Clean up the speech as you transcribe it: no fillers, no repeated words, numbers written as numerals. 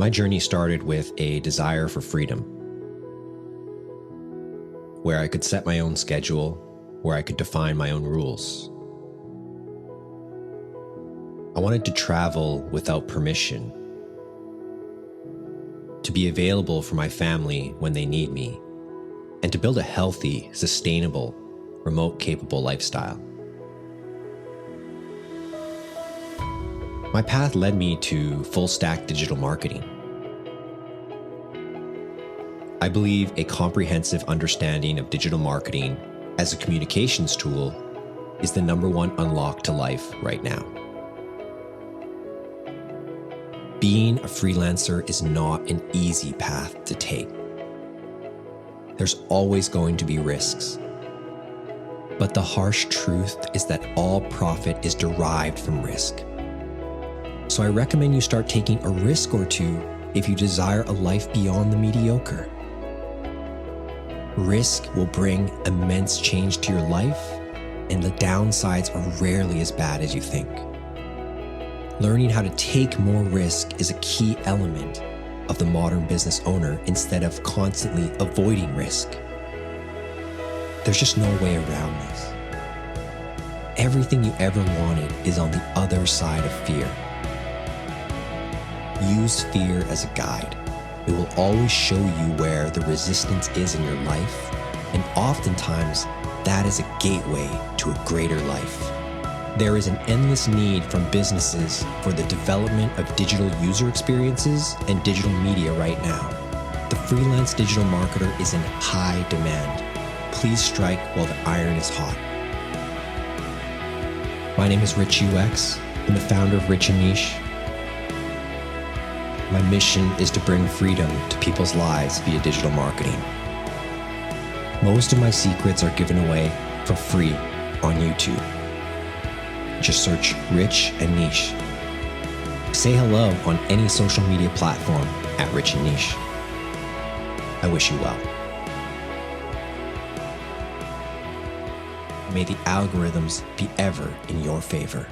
My journey started with a desire for freedom, where I could set my own schedule, where I could define my own rules. I wanted to travel without permission, to be available for my family when they need me, and to build a healthy, sustainable, remote-capable lifestyle. My path led me to full-stack digital marketing. I believe a comprehensive understanding of digital marketing as a communications tool is the #1 unlock to life right now. Being a freelancer is not an easy path to take. There's always going to be risks. But the harsh truth is that all profit is derived from risk. So I recommend you start taking a risk or two if you desire a life beyond the mediocre. Risk will bring immense change to your life, and the downsides are rarely as bad as you think. Learning how to take more risk is a key element of the modern business owner instead of constantly avoiding risk. There's just no way around this. Everything you ever wanted is on the other side of fear. Use fear as a guide. It will always show you where the resistance is in your life, and oftentimes that is a gateway to a greater life. There is an endless need from businesses for the development of digital user experiences and digital media right now. The freelance digital marketer is in high demand. Please strike while the iron is hot. My name is Rich UX. I'm the founder of Rich and Niche. My mission is to bring freedom to people's lives via digital marketing. Most of my secrets are given away for free on YouTube. Just search Rich and Niche. Say hello on any social media platform at Rich and Niche. I wish you well. May the algorithms be ever in your favor.